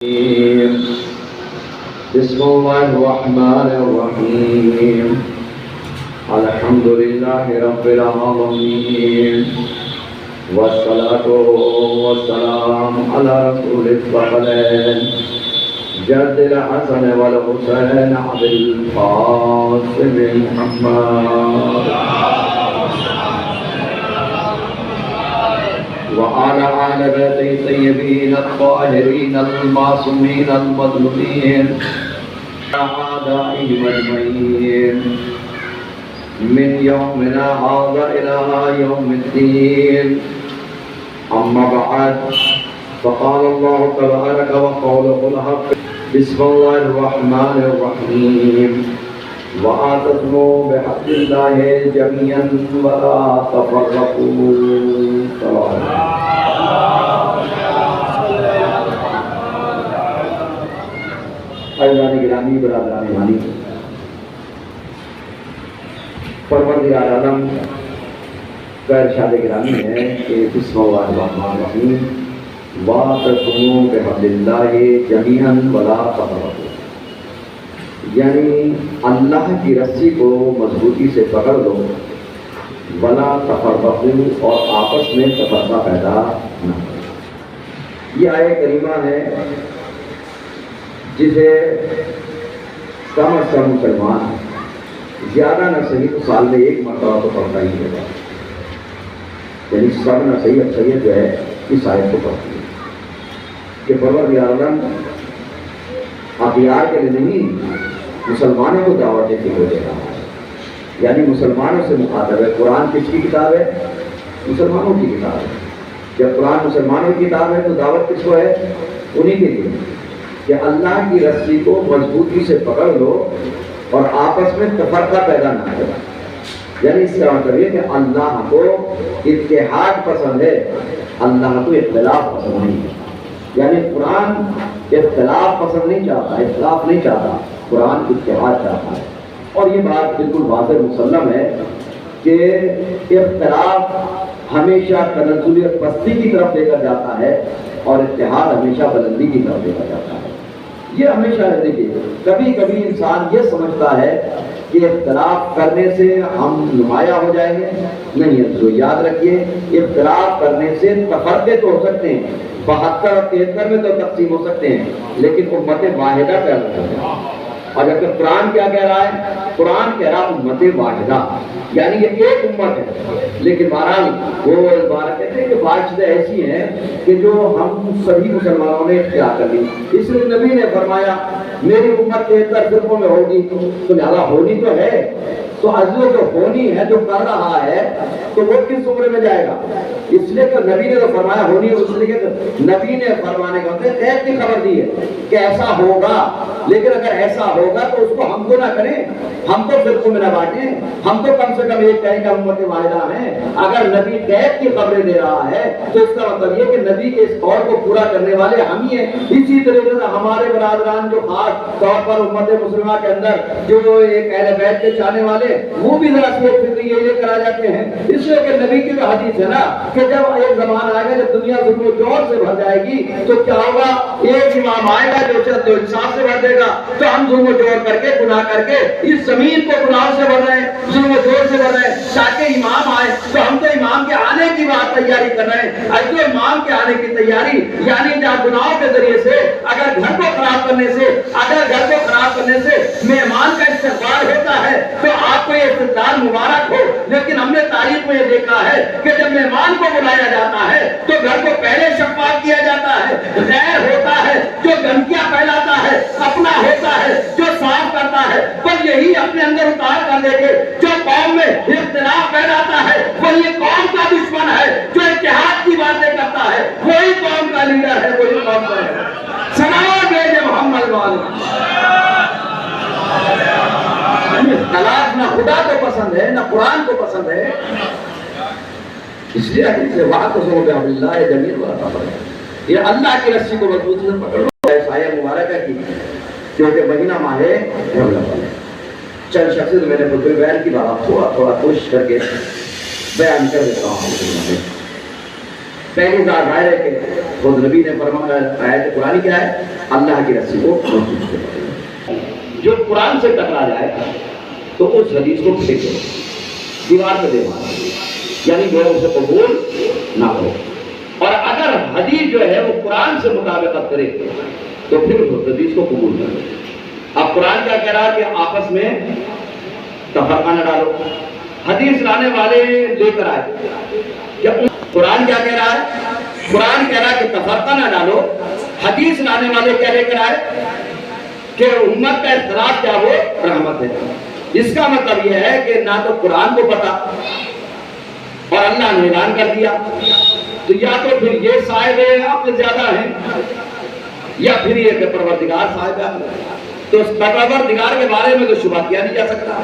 بسم الله الرحمن الرحيم الحمد لله رب العالمين والصلاة والسلام على رسول الثقلين جد الحسن والحسين عبد القاسم محمد وعلى آل بيته الطيبين الطاهرين المعصومين المظلومين أعدائهم أجمعين من يومنا هذا إلى يوم الدين. أما بعد فقال الله تبارك وقوله الحق بسم الله الرحمن الرحيم واعتصموا بحبل الله جميعا ولا تفرقوا. عزیزان گرامی، برادران ایمانی، پروردگار عالم کا ارشاد گرامی ہے کہ بسم اللہ الرحمن الرحیم واعتصموا بحبل اللہ جمیعا ولا تفرقوا، یعنی اللہ کی رسی کو مضبوطی سے پکڑ لو، ولا تفرقوا، اور آپس میں تفرقہ پیدا نہ ہو. یہ آیت کریمہ ہے جسے کم از کم مسلمان زیادہ نہ صحیح تو سال میں ایک مرتبہ تو پڑھتا ہی ہوگا. یعنی سب نہ صحیح اکثریت جو ہے اس آیت کو پڑھتی ہے کہ پروردگار عالم اغیار کے لیے نہیں مسلمانوں کو دعوت دیتے ہوئے دے رہا ہے. یعنی مسلمانوں سے مخاطب ہے. قرآن کس کی کتاب ہے؟ مسلمانوں کی کتاب ہے. جب قرآن مسلمانوں کی کتاب ہے تو دعوت کس کو ہے؟ انہی کے لیے کہ اللہ کی رسی کو مضبوطی سے پکڑ لو اور آپس میں تفرقہ پیدا نہ کرو. یعنی اس کا مطلب یہ کہ اللہ کو اتحاد پسند ہے، اللہ کو اختلاف پسند نہیں ہے. یعنی قرآن اختلاف پسند نہیں چاہتا، اختلاف نہیں چاہتا، قرآن اتحاد چاہتا ہے. اور یہ بات بالکل واضح مسلم ہے کہ اختلاف ہمیشہ تنزل اور پستی کی طرف لے کر جاتا ہے اور اتحاد ہمیشہ بلندی کی طرف لے کر جاتا ہے. یہ ہمیشہ دیکھیے، کبھی کبھی انسان یہ سمجھتا ہے کہ اختلاف کرنے سے ہم نمایاں ہو جائیں گے. نہیں، تو یاد رکھیے اختلاف کرنے سے تفرقے تو ہو سکتے ہیں، 72 اور 73 میں تو تقسیم ہو سکتے ہیں، لیکن امت واحدہ پیدا کرتے ہیں. اور جب کہ قرآن کیا کہہ رہا ہے؟ قرآن کہہ رہا امت واحدہ، یعنی یہ ایک امت ہے. لیکن بہرحال وہ بات کہتے ہیں کہ بعض چیزیں ایسی ہیں کہ جو ہم سبھی مسلمانوں نے اختیار کر لی. اس لیے نبی نے فرمایا میری امت 73 فرقوں میں ہوگی، تو لہٰذا ہونی تو ہے، تو عزیزوں جو ہونی ہے، جو کر رہا ہے، تو وہ کس عمر میں جائے گا؟ اس لیے کہ نبی نے تو فرمایا ہونی ہے، اس لیے کہ نبی نے فرمانے کا مطلب غیب کی خبر دی ہے کہ ایسا ہوگا. لیکن اگر ایسا ہوگا تو اس کو ہم تو نہ کریں، ہم تو فرقوں میں نہ بانٹیں، ہم تو کم سے کم ایک کہیں کہ امت واحدہ ہیں. اگر نبی غیب کی خبریں دے رہا ہے تو اس کا مطلب یہ کہ نبی کے اس قول کو پورا کرنے والے ہم ہی ہیں. اسی طریقے سے ہمارے برادران جو خاص طور پر امت مسلمہ کے اندر جو ایک اہل بیت کے چاہنے والے وہ بھی ذرا سی فکر یہ لے کر آ جاتے ہیں. اس لیے کہ نبی کی جو حدیث ہے نا کہ جب ایک زمانہ آئے گا جب دنیا ظلم و جور سے بھر جائے گی تو کیا ہوگا؟ ایک امام آئے گا جو انصاف سے بھر دے گا، تو ہم ظلم و جور کر کے گناہ کر کے اس زمین کو گناہ سے بھر رہے ہیں، ظلم و جور سے بھر رہے ہیں. تاکہ امام آئے تو ہم تو امام کے آنے کی بات تیاری کر رہے ہیں. ایسے امام کے آنے کی تیاری یعنی جہاں گناہوں کے ذریعے سے اگر گھر کو خراب کرنے سے مہمان کا استقبال ہوتا ہے تو آپ کو یہ استقبال مبارک ہو. لیکن ہم نے تاریخ میں یہ دیکھا ہے کہ جب مہمان کو بلایا جاتا ہے تو گھر کو پہلے شفاف کیا جاتا ہے. غیر ہوتا ہے جو گندگیاں پھیلاتا ہے، اپنا ہوتا ہے جو صاف کرتا ہے. پر یہی اپنے اندر اتار کر دے کے جو قوم میں اختلاف پھیلاتا ہے وہی قوم کا دشمن ہے. جو اتحاد کی باتیں کرتا ہے وہی قوم کا لیڈر ہے، وہی قوم کا ہے. سلام بھیجے محمد والے. اختلاف نہ خدا کو پسند ہے نہ قرآن کو پسند ہے. اس لیے حدیث سے واعتصموا بحبل اللہ جمیعا ولا تفرقوا، یہ اللہ کی رسی کو مضبوطی سے پکڑ لو. آیت مبارکہ کی کیونکہ مہینہ ماہ ربیع الاول ہے. چند شخصیت میں نے خطبہ بیان کی بات تھوڑا کوشش کر کے بیان کر دیتا ہوں. پہلی ذات ظاہر ہے کہ خود نبی نے فرمایا آیت قرآن کیا ہے؟ اللہ کی رسی کو مسجد سے پکڑو، جو قرآن سے ٹکرا جائے تو اس حدیث کو پھینکو، دیوار پہ دے مارو، یعنی جو ہے اسے قبول نہ کرو۔ اور اگر حدیث جو ہے وہ قرآن سے مطابقت کرے تو پھر اس حدیث کو قبول کرو۔ اب قرآن کیا کہہ رہا ہے کہ آپس میں تفرقہ نہ ڈالو، حدیث لانے والے لے کر آئے، کیا قرآن کیا کہہ رہا ہے؟ قرآن کہہ رہا ہے کہ تفرقہ نہ ڈالو، حدیث لانے والے کیا لے کر آئے کہ امت کا اختلاف کیا وہ رحمت ہے۔ اس کا مطلب یہ ہے کہ نہ تو قرآن کو پتا اور اللہ نے اعلان کر دیا، تو یا تو پھر یہ صاحب عقل زیادہ ہیں یا پھر یہ کہ پروردگار صاحب عقل ہے۔ تو اس پروردگار کے بارے میں تو شبہ کیا نہیں جا سکتا،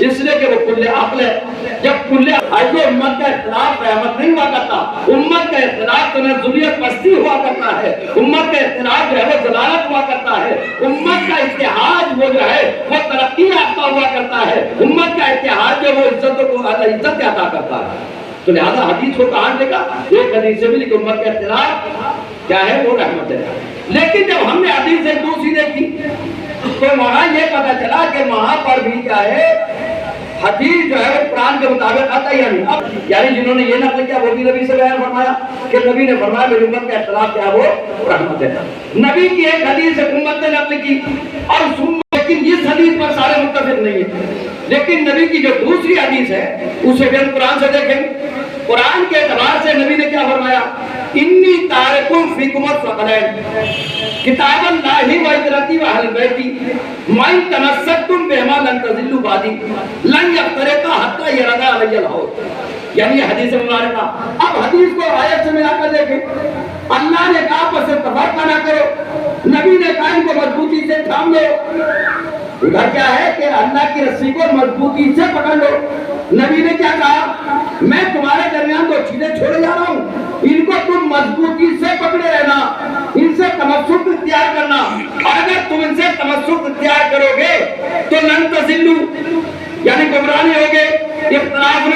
اس لیے کہ وہ کل عقل ہے۔ جب کل عقل امت کا اختلاف رحمت نہیں ہوا کرتا، امت کا اختلاف تنزلیت پستی ہوا کرتا ہے، امت کا اختلاف جو ہے وہ ضلالت ہوا کرتا ہے، امت کا اتحاد وہ جو ہے وہ ترقی یافتہ ہوا کرتا ہے، امت کا اتحاد جو وہ عزت کو عزت عطا کرتا ہے۔ تو لہذا حدیث کو کہاں لے گا؟ ایک حدیث سے بھی لیکن امت کا اختلاف کیا ہے وہ رحمت ہے۔ لیکن جب ہم نے حدیث ایک دوسری دیکھی تو وہاں یہ پتا چلا کہ وہاں پر بھی کیا ہے حدیث جو ہے وہ قرآن کے مطابق آتا یا نہیں۔ اب یعنی جنہوں نے یہ نقل کیا وہ بھی نبی سے بیان فرمایا کہ نبی نے فرمایا میری امت کا اختلاف کیا وہ رحمت ہے۔ نبی کی ایک حدیث امت نے نقل کی اور لیکن اس حدیث پر سارے متفق نہیں ہیں، لیکن نبی کی جو دوسری حدیث ہے اسے بھی ہم قرآن سے دیکھیں۔ قرآن کے اعتبار سے نبی نے کیا فرمایا؟ انی تارکم فیکم الثقلین کتاب اللہ و عترتی و اہل بیتی من تمسکتم بہما لن تضلوا بعدی لن یفترقا حتی یردا علی الحوض۔ یعنی حدیث مبارکہ، اب حدیث کو آیت سے ملا کر دیکھیں۔ اللہ نے کہا آپس سے تفرقہ نہ کرو، نبی نے کہا ان کو مضبوطی سے تھام لو۔ ادھر کیا ہے کہ اللہ کی رسی کو مضبوطی سے پکڑ لو۔ نبی نے کیا کہا؟ میں تمہارے درمیان دو چیزیں چھوڑے جا رہا ہوں، ان کو تم مضبوطی سے پکڑے رہنا، ان سے تمسک اختیار کرنا، اور اگر تم ان سے تمسک اختیار کرو گے تو لن تضلوا، یعنی گمراہ نہیں ہوگے، اختلاف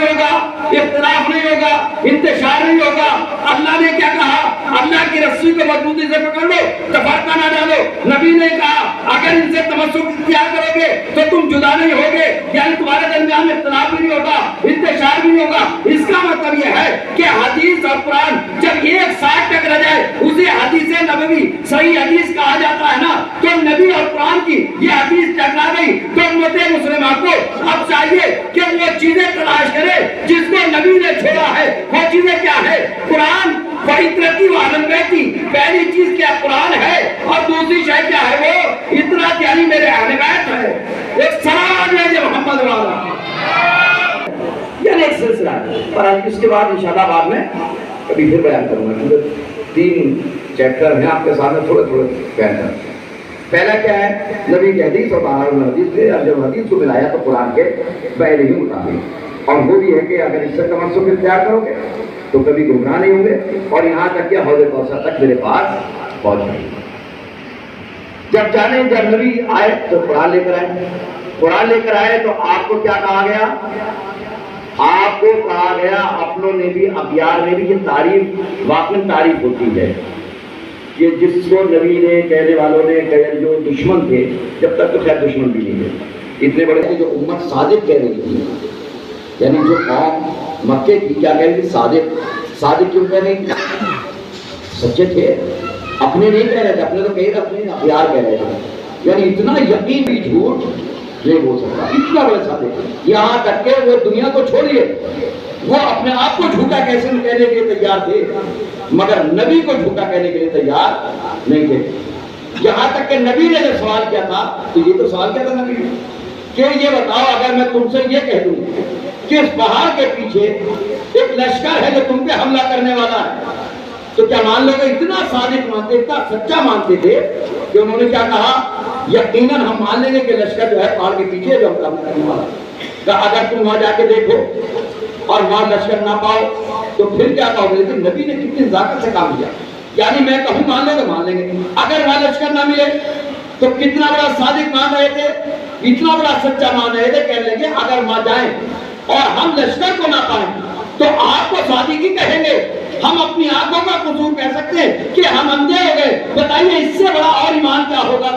نہیں ہوگا، انتشار نہیں ہوگا۔ اللہ نے کیا کہا؟ اللہ کی رسی کو مضبوطی سے پکڑ لو، تفرقہ نہ ڈالو۔ نبی نے کہا اگر ان سے تمسک اختیار کرو گے تو تم جدا نہیں ہوگے، یعنی تمہارے درمیان اختلاف بھی نہیں ہوگا، انتشار بھی نہیں ہوگا۔ اس کا مطلب یہ ہے کہ حدیث اور قرآن جب ایک ساتھ ٹکرا جائے اسے حدیث نبوی صحیح حدیث کہا جاتا ہے نا۔ تو نبی اور قرآن کی یہ حدیث ٹکرا گئی تو امت مسلمہ کو اب چاہیے کہ وہ چیزیں تلاش کرے جس کو نبی نے چھوڑا ہے۔ وہ چیزیں کیا ہے؟ قرآن فطرتی و اہل بیتی، پہلی چیز کیا قرآن ہے اور دوسری شے کیا ہے وہ اطاعت، یعنی میرے اہل بیت ہے۔ ایک سلام ہے جو محمد والا، یعنی ایک سلسلہ ہے۔ اور اس کے بعد انشاءاللہ بعد میں کبھی پھر بیان کروں گا۔ 3 چیپٹر ہیں آپ کے سامنے، تھوڑے تھوڑے بیان کرتے ہیں۔ پہلا کیا ہے؟ نبی کی حدیث اور بہار حدیث سے، اور جب حدیث کو ملایا تو قرآن کے پہلے ہی مطابق، اور وہ بھی ہے کہ اگر اس سے تمسک اختیار کرو گے تو کبھی گمراہ نہیں ہوں گے، اور یہاں تک کہ حوض کوثر تک میرے پاس پہنچ جائیں گے۔ جب نبی آئے تو قرآن لے کر آئے تو آپ کو کیا کہا گیا؟ آپ کو کہا گیا اپنوں نے بھی ابیار نے بھی، یہ تعریف واقعی تعریف ہوتی ہے کہ جس کو نبی نے کہنے والوں نے جو دشمن تھے، جب تک تو خیر دشمن بھی نہیں تھے، اتنے بڑے تھے جو امت صادق کہہ رہی تھی، یعنی جو قوم مکے کی کیا کہہ رہی تھی؟ صادق کیوں کہہ رہی تھی؟ سچے تھے، اپنے نہیں کہہ رہے تھے، اپنے تو کہے تھے، اپنے ابیار کہہ رہے تھے، یعنی اتنا یقین بھی جھوٹ نہیں ہو سکتا، اتنا بڑے صادق، یہاں تک کہ وہ دنیا کو چھوڑیے، وہ اپنے آپ کو جھوٹا کیسے کہنے کے لیے تیار تھے مگر نبی کو جھوٹا کہنے کے لیے تیار نہیں تھے۔ یہاں تک کہ نبی نے جب سوال کیا تھا تو یہ تو سوال کیا تھا نبی نے کہ یہ بتاؤ اگر میں تم سے یہ کہہ دوں کہ اس پہاڑ کے پیچھے ایک لشکر ہے جو تم پہ حملہ کرنے والا ہے تو کیا مان لو گے؟ اتنا صادق مانتے، اتنا سچا مانتے تھے کہ انہوں نے کیا کہا؟ یقیناً ہم مان لیں گے کہ لشکر جو ہے پہاڑ کے پیچھے جو حملہ کرنے والا ہے، اگر تم وہاں جا کے دیکھو اور وہاں لشکر نہ پاؤ تو پھر کیا کہو گے؟ لیکن نبی نے کتنی نزاکت سے کام کیا، یعنی میں کہوں مان لو گے، مان لیں گے، اگر وہاں لشکر نہ ملے تو کتنا بڑا صادق مان رہے تھے، اتنا بڑا سچا مان رہے تھے، کہنے لگے اگر وہاں جائیں اور ہم لشکر کو نہ پائیں تو آپ کو صادق ہی کہیں گے ہم اپنی آنکھوں کا قصور کہہ سکتے کہ ہم اندھے ہو گئے. بتائیے اس سے بڑا اور ایمان کیا ہوگا؟